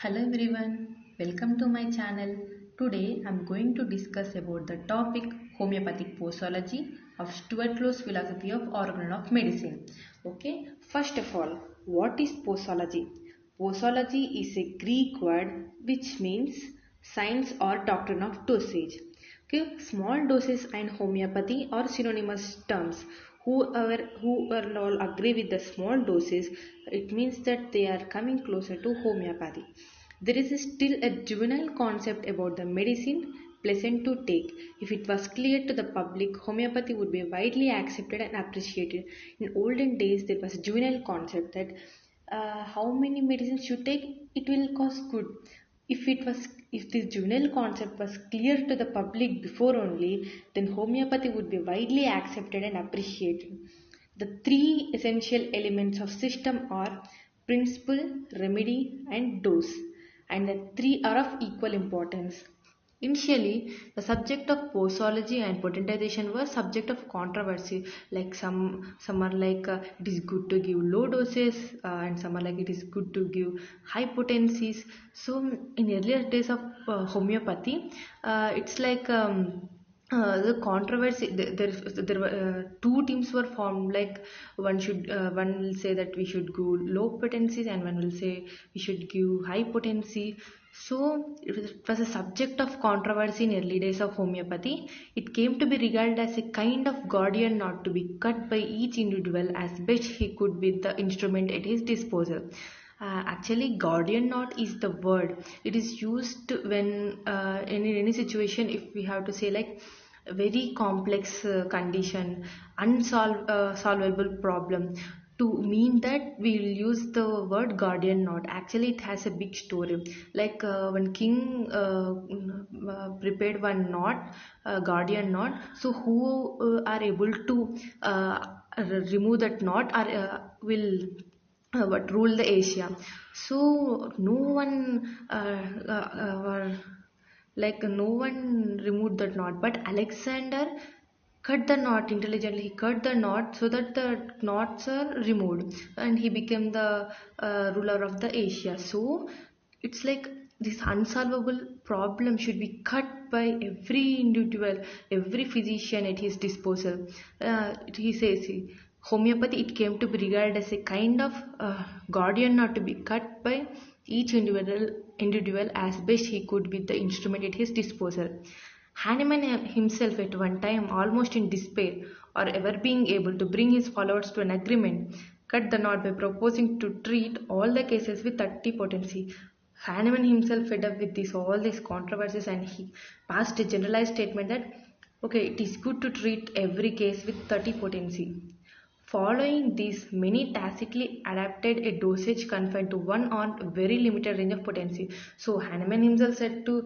Hello everyone, welcome to my channel. Today I am going to discuss about the topic homeopathic posology of Stuart philosophy of Organon of medicine. Okay, first of all, what is posology? Posology is a Greek word which means science or doctrine of dosage. Okay, small doses and homeopathy are synonymous terms. Whoever all agree with the small doses, it means that they are coming closer to homeopathy. There is still a juvenile concept about the medicine pleasant to take. If it was clear to the public, homeopathy would be widely accepted and appreciated. In olden days, there was a juvenile concept that how many medicines you take, it will cause good. If this juvenile concept was clear to the public before only, then homeopathy would be widely accepted and appreciated. The three essential elements of system are principle, remedy, and dose, and the three are of equal importance. Initially, the subject of posology and potentization were subject of controversy. Like some are like it is good to give low doses, and some are like it is good to give high potencies. So in earlier days of homeopathy, it's like the controversy. There were two teams were formed. Like one will say that we should go low potencies, and one will say we should give high potency. So it was a subject of controversy in early days of homeopathy. It came to be regarded as a kind of guardian knot to be cut by each individual as best he could with the instrument at his disposal. Actually, guardian knot is the word. It is used when in any situation, if we have to say like a very complex condition, solvable problem, to mean that we will use the word guardian knot. Actually, it has a big story. Like when king prepared one knot, guardian knot, so who are able to remove that knot are what rule the Asia. So no one no one removed that knot, but Alexander cut the knot intelligently. He cut the knot so that the knots are removed, and he became the ruler of the Asia. So it's like this unsolvable problem should be cut by every individual, every physician at his disposal. He says homeopathy, it came to be regarded as a kind of guardian knot to be cut by each individual as best he could with the instrument at his disposal. Hahnemann himself at one time, almost in despair or ever being able to bring his followers to an agreement, cut the knot by proposing to treat all the cases with 30 potency. Hahnemann himself fed up with all these controversies, and he passed a generalized statement that okay, it is good to treat every case with 30 potency. Following this, many tacitly adapted a dosage confined to one or very limited range of potency. So Hahnemann himself said to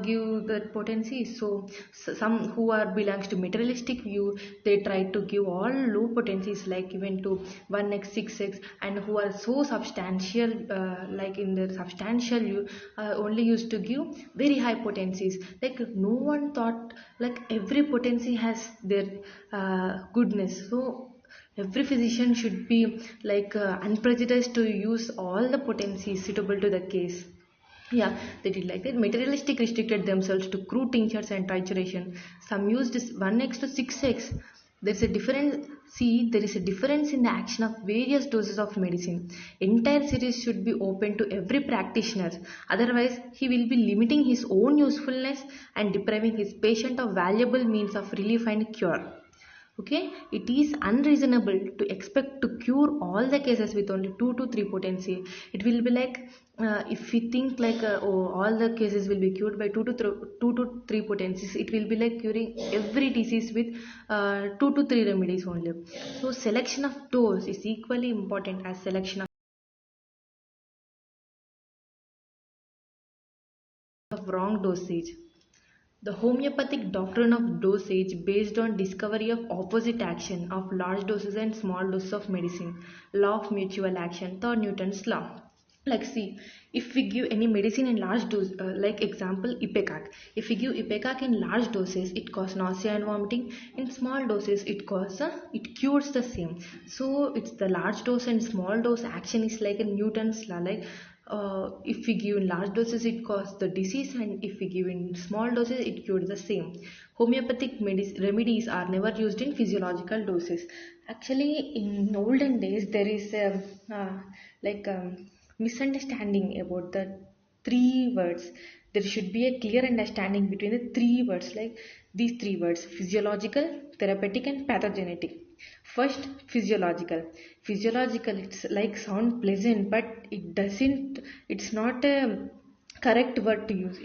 give that potency. So some who are belongs to materialistic view, they try to give all low potencies like even to 1x, 6x, and who are so substantial, like in their substantial view, only used to give very high potencies. Like no one thought like every potency has their goodness. So every physician should be like unprejudiced to use all the potencies suitable to the case. Yeah, they did like that. Materialistic restricted themselves to crude tinctures and trituration. Some used 1x to 6x. There's a difference. See, there is a difference in the action of various doses of medicine. Entire series should be open to every practitioner. Otherwise, he will be limiting his own usefulness and depriving his patient of valuable means of relief and cure. Okay, it is unreasonable to expect to cure all the cases with only 2 to 3 potency. It will be like if we think like oh, all the cases will be cured by 2 to 3 potencies, it will be like curing every disease with 2 to 3 remedies only. So selection of dose is equally important as selection of wrong dosage. The homeopathic doctrine of dosage based on discovery of opposite action of large doses and small doses of medicine, law of mutual action, third Newton's law. Like see, if we give any medicine in large dose, like example ipecac, if we give ipecac in large doses, it causes nausea and vomiting. In small doses, it cures the same. So it's the large dose and small dose action is like a Newton's law. Like if we give in large doses, it causes the disease, and if we give in small doses, it cures the same. Homeopathic remedies are never used in physiological doses. Actually, in olden days, there is a like misunderstanding about the three words. There should be a clear understanding between the three words, like these three words: physiological, therapeutic, and pathogenetic. First, physiological. Physiological, it's like sound pleasant, but it's not a correct word to use.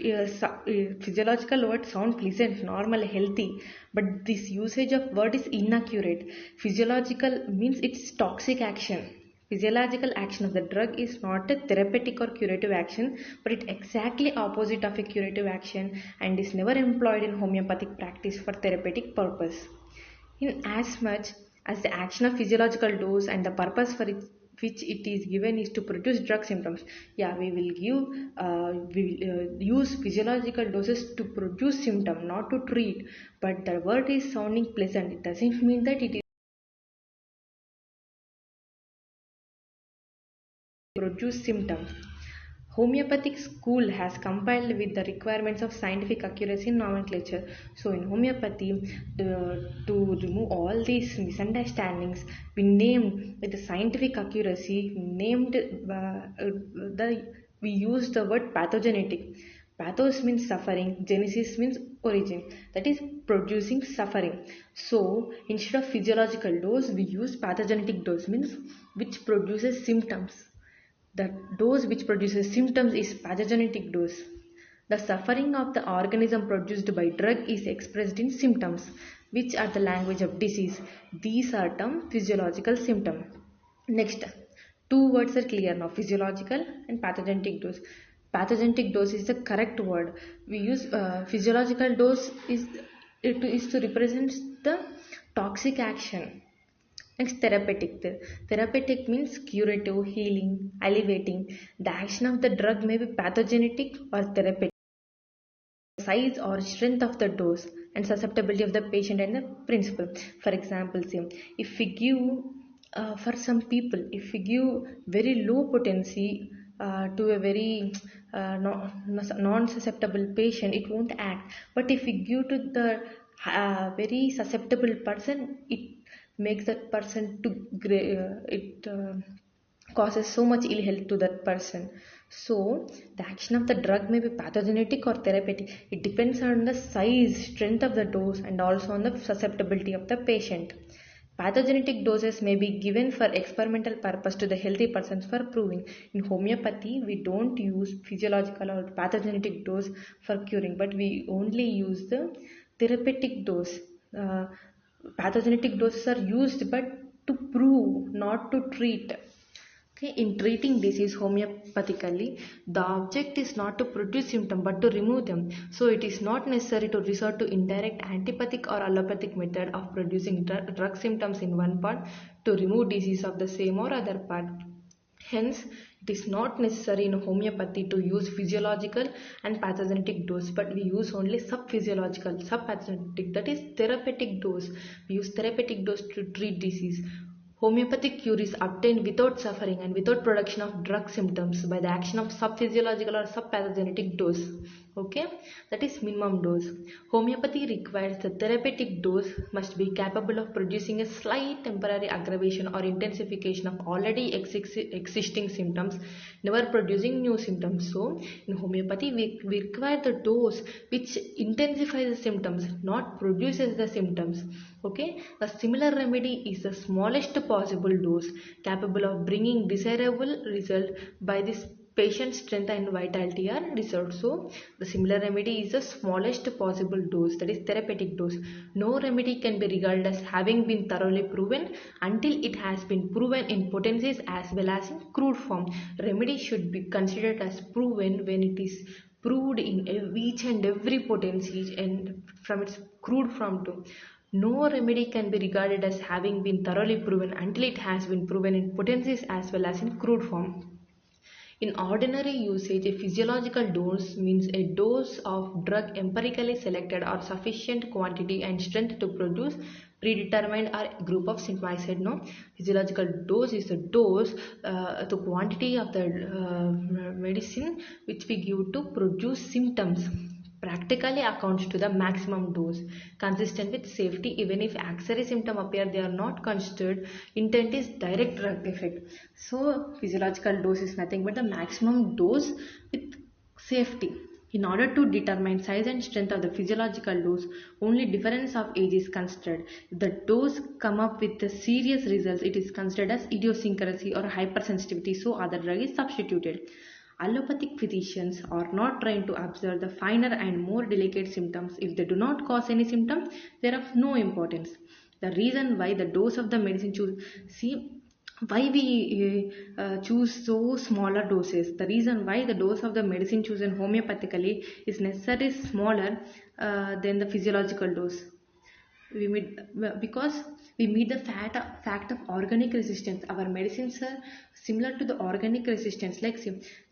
Physiological word sound pleasant, normal, healthy, but this usage of word is inaccurate. Physiological means it's toxic action. Physiological action of the drug is not a therapeutic or curative action, but it exactly opposite of a curative action and is never employed in homeopathic practice for therapeutic purpose. In as much as the action of physiological dose and the purpose for which it is given is to produce drug symptoms. Yeah, we will use physiological doses to produce symptom, not to treat. But the word is sounding pleasant. It doesn't mean that it is produce symptoms. Homeopathic school has compiled with the requirements of scientific accuracy in nomenclature. So in homeopathy, to remove all these misunderstandings, we named with the scientific accuracy, we use the word pathogenetic. Pathos means suffering, genesis means origin, that is producing suffering. So instead of physiological dose, we use pathogenetic dose, means which produces symptoms. The dose which produces symptoms is pathogenetic dose. The suffering of the organism produced by drug is expressed in symptoms, which are the language of disease. These are termed physiological symptom. Next, two words are clear now: physiological and pathogenic dose. Pathogenic dose is the correct word. We use physiological dose is to represent the toxic action. Next, therapeutic. Therapeutic means curative, healing, alleviating. The action of the drug may be pathogenic or therapeutic. Size or strength of the dose and susceptibility of the patient and the principle. For example, say, if we give for some people, if we give very low potency to a very non-susceptible patient, it won't act. But if we give to the very susceptible person, it makes that person to it causes so much ill health to that person. So the action of the drug may be pathogenic or therapeutic. It depends on the size, strength of the dose, and also on the susceptibility of the patient. Pathogenic doses may be given for experimental purpose to the healthy persons for proving. In homeopathy, we don't use physiological or pathogenic dose for curing, but we only use the therapeutic dose. Pathogenic doses are used but to prove, not to treat. Okay, in treating disease homeopathically, the object is not to produce symptoms but to remove them. So it is not necessary to resort to indirect antipathic or allopathic method of producing drug symptoms in one part to remove disease of the same or other part. Hence, it is not necessary in homeopathy to use physiological and pathogenic dose, but we use only sub-physiological, sub-pathogenic, that is therapeutic dose. We use therapeutic dose to treat disease. Homeopathic cure is obtained without suffering and without production of drug symptoms by the action of sub-physiological or sub-pathogenic dose. Okay, that is minimum dose. Homeopathy requires the therapeutic dose must be capable of producing a slight temporary aggravation or intensification of already existing symptoms, never producing new symptoms. So in homeopathy, we require the dose which intensifies the symptoms, not produces the symptoms. Okay, a similar remedy is the smallest possible dose capable of bringing desirable result by this patient's strength and vitality are reserved. So the similar remedy is the smallest possible dose, that is therapeutic dose. No remedy can be regarded as having been thoroughly proven until it has been proven in potencies as well as in crude form. Remedy should be considered as proven when it is proved in each and every potency and from its crude form too. No remedy can be regarded as having been thoroughly proven until it has been proven in potencies as well as in crude form. In ordinary usage, a physiological dose means a dose of drug empirically selected or sufficient quantity and strength to produce predetermined or group of symptoms. I said no. Physiological dose is the dose, the quantity of the medicine which we give to produce symptoms. Practically accounts to the maximum dose consistent with safety. Even if auxiliary symptom appear, they are not considered. Intent is direct drug effect. So physiological dose is nothing but the maximum dose with safety. In order to determine size and strength of the physiological dose, only difference of age is considered. If the dose come up with the serious results, it is considered as idiosyncrasy or hypersensitivity, so other drug is substituted. Allopathic physicians are not trained to observe the finer and more delicate symptoms. If they do not cause any symptom, they are of no importance. The reason why the dose of the medicine choose, see why we choose so smaller doses. The reason why the dose of the medicine chosen homeopathically is necessarily smaller than the physiological dose. We meet because we meet the fact of organic resistance. Our medicines are similar to the organic resistance. Like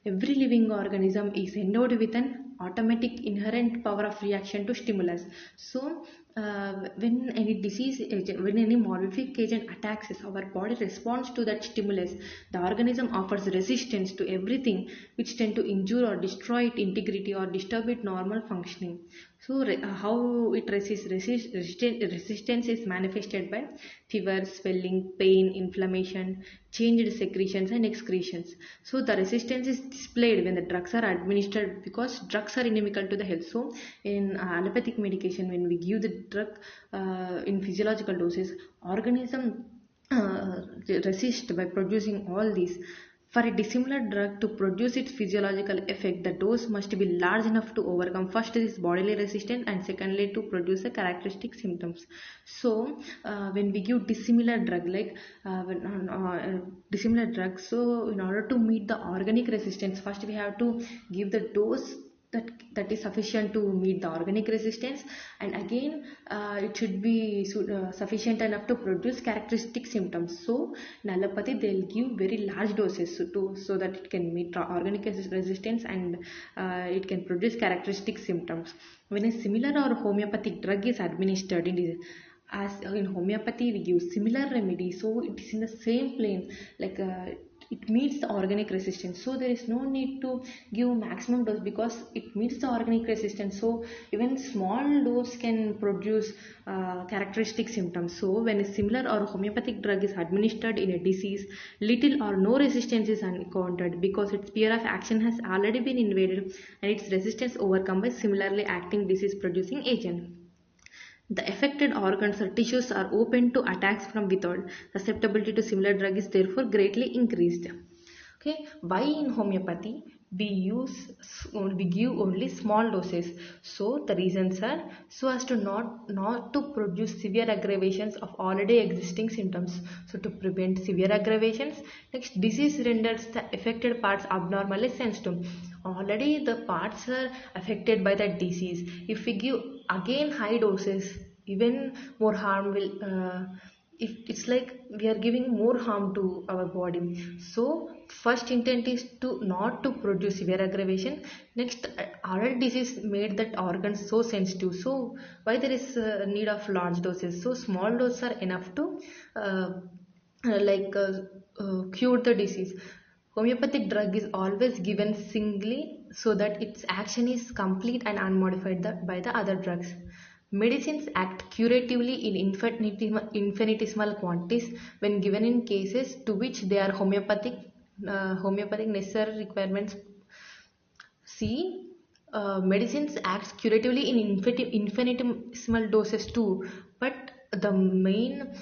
every living organism is endowed with an automatic inherent power of reaction to stimulus. So when any disease agent, when any modific agent attacks us, our body responds to that stimulus. The organism offers resistance to everything which tend to injure or destroy its integrity or disturb its normal functioning. So how it resistance is manifested by fever, swelling, pain, inflammation, changed secretions and excretions. So the resistance is displayed when the drugs are administered, because drugs are inimical to the health. So in allopathic medication, when we give the drug in physiological doses, organism resist by producing all these. For a dissimilar drug to produce its physiological effect, the dose must be large enough to overcome first this bodily resistance and secondly to produce the characteristic symptoms. So when we give dissimilar drug, like dissimilar drugs, so in order to meet the organic resistance, first we have to give the dose that is sufficient to meet the organic resistance, and again it should be sufficient enough to produce characteristic symptoms. So in allopathy they'll give very large doses so that it can meet organic resistance and it can produce characteristic symptoms. When a similar or homeopathic drug is administered in this, as in homeopathy we give similar remedy, so it is in the same plane, like it meets the organic resistance, so there is no need to give maximum dose because it meets the organic resistance. So even small dose can produce characteristic symptoms. So when a similar or homeopathic drug is administered in a disease, little or no resistance is encountered because its sphere of action has already been invaded and its resistance overcome by similarly acting disease producing agent. The affected organs or tissues are open to attacks from without. Susceptibility to similar drug is therefore greatly increased. Okay, why in homeopathy we give only small doses? So the reasons are so as to not to produce severe aggravations of already existing symptoms. So to prevent severe aggravations, next disease renders the affected parts abnormally sensitive. Already the parts are affected by that disease. If we give again high doses, even more harm will if it's like we are giving more harm to our body. So first intent is to not to produce severe aggravation. Next, already disease made that organs so sensitive, so why there is need of large doses? So small doses are enough to uh, cure the disease. Homeopathic drug is always given singly so that its action is complete and unmodified by the other drugs. Medicines act curatively in infinitesimal quantities when given in cases to which they are homeopathic necessary requirements. See, medicines acts curatively in infinitesimal doses too, but the main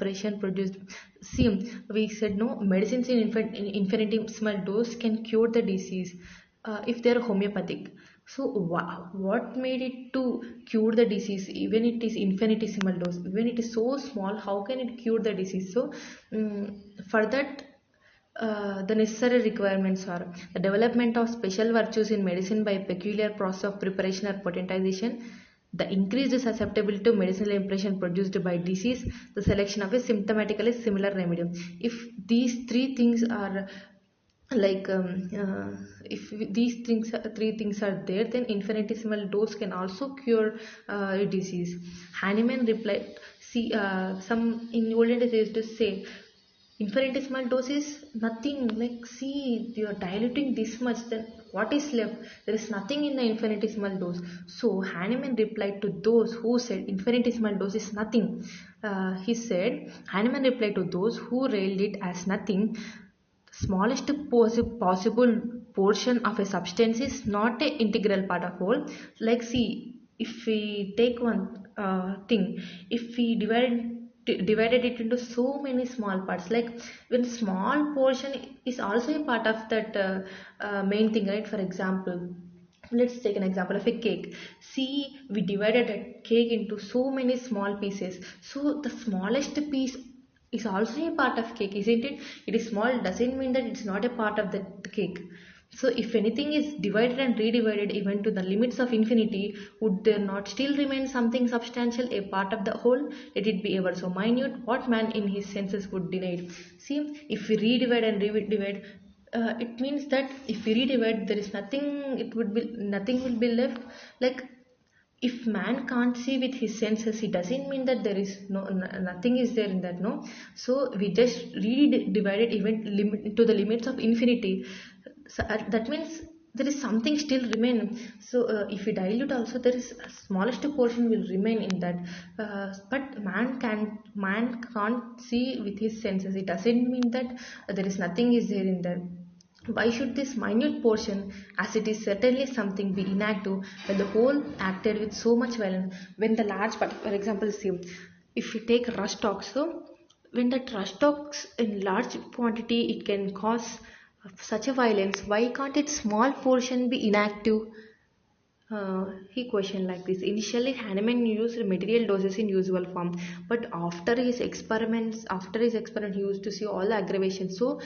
operation produced. See, we said no, medicines in infinitesimal dose can cure the disease if they are homeopathic. So what made it to cure the disease? Even it is infinitesimal dose, even it is so small, how can it cure the disease? So for that The necessary requirements are the development of special virtues in medicine by peculiar process of preparation or potentization, the increased susceptibility to medicinal impression produced by disease, the selection of a symptomatically similar remedy. If these three things are like if three things are there, then infinitesimal dose can also cure a disease. Hahnemann replied, see, some in olden days they used to say infinitesimal dose is nothing, like see you are diluting this much, then what is left? There is nothing in the infinitesimal dose. So Hahnemann replied to those who said infinitesimal dose is nothing. He said, Hahnemann replied to those who railed it as nothing, smallest possible portion of a substance is not an integral part of whole. Like see, if we take one thing, if we divided it into so many small parts, like when small portion is also a part of that main thing, right? For example, let's take an example of a cake. See, we divided a cake into so many small pieces, so the smallest piece is also a part of cake, isn't it? It is small doesn't mean that it's not a part of the cake. So if anything is divided and redivided even to the limits of infinity, would there not still remain something substantial, a part of the whole? Let it be ever so minute, what man in his senses would deny it? See, if we redivide and redivide, it means that if we redivide, there is nothing, it would be nothing will be left. Like if man can't see with his senses, it doesn't mean that there is nothing is there in that, no. So we just really divided even limit to the limits of infinity. So that means there is something still remain. So if we dilute also, there is a smallest portion will remain in that. But man can't see with his senses, it doesn't mean that there is nothing is there in that. Why should this minute portion, as it is certainly something, be inactive when the whole acted with so much violence? When the large part, for example, see, if we take rust ox, so when that rust ox in large quantity, it can cause such a violence. Why can't its small portion be inactive? He questioned like this. Initially, Hahnemann used material doses in usual form, but after his experiment, he used to see all the aggravations. So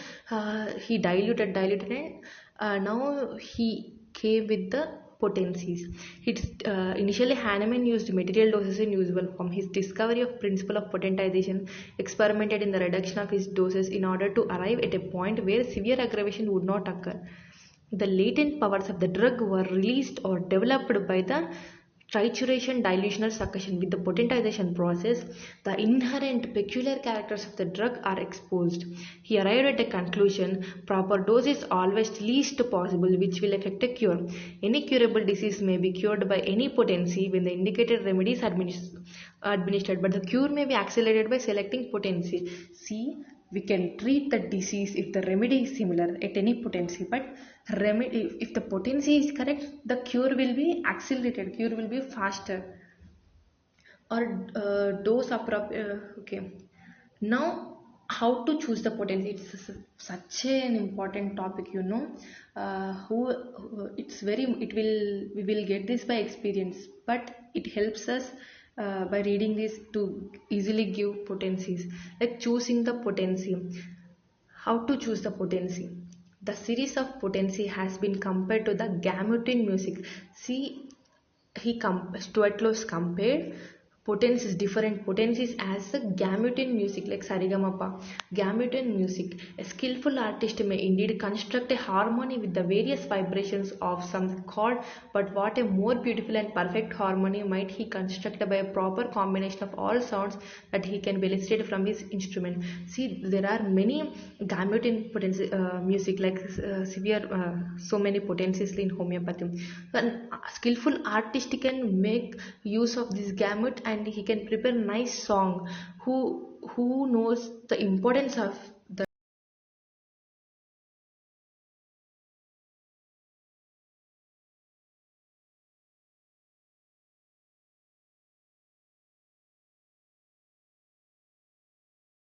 he diluted, and now he came with the potencies. Initially, Hahnemann used material doses in usual form. His discovery of principle of potentization experimented in the reduction of his doses in order to arrive at a point where severe aggravation would not occur. The latent powers of the drug were released or developed by the trituration, dilution, or succussion. With the potentization process, the inherent peculiar characters of the drug are exposed. He arrived at a conclusion: proper dose is always least possible, which will effect a cure. Any curable disease may be cured by any potency when the indicated remedy is administered, but the cure may be accelerated by selecting potency. See, we can treat the disease if the remedy is similar at any potency, but remedy, if the potency is correct, the cure will be accelerated, cure will be faster. Or dose appropriate. Okay, now how to choose the potency, it's such an important topic, you know. It's very, it will, we will get this by experience, but it helps us by reading this to easily give potencies, like choosing the potency. How to choose the potency? The series of potency has been compared to the gamut in music. See, Stuart compared potencies, different potencies as a gamut in music, like Sarigamapa. Gamut in music. A skillful artist may indeed construct a harmony with the various vibrations of some chord, but what a more beautiful and perfect harmony might he construct by a proper combination of all sounds that he can be elicited from his instrument. See, there are many gamut in potency, music, like severe, so many potencies in homeopathy. An skillful artist can make use of this gamut, and he can prepare nice song. Who knows the importance of the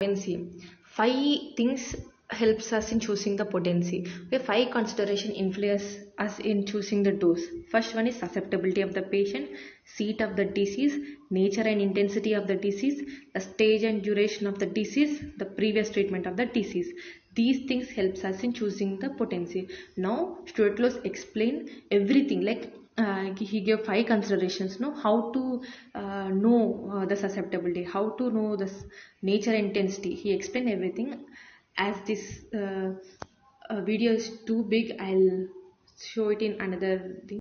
potency? Five things helps us in choosing the potency. Okay, five consideration influence us in choosing the dose. First one is susceptibility of the patient, seat of the disease, nature and intensity of the disease, the stage and duration of the disease, the previous treatment of the disease. These things helps us in choosing the potency. Now Stuart Close explain everything, like he gave five considerations, no, how to know the susceptibility, how to know the nature and intensity. He explained everything. As this video is too big, I'll show it in another thing.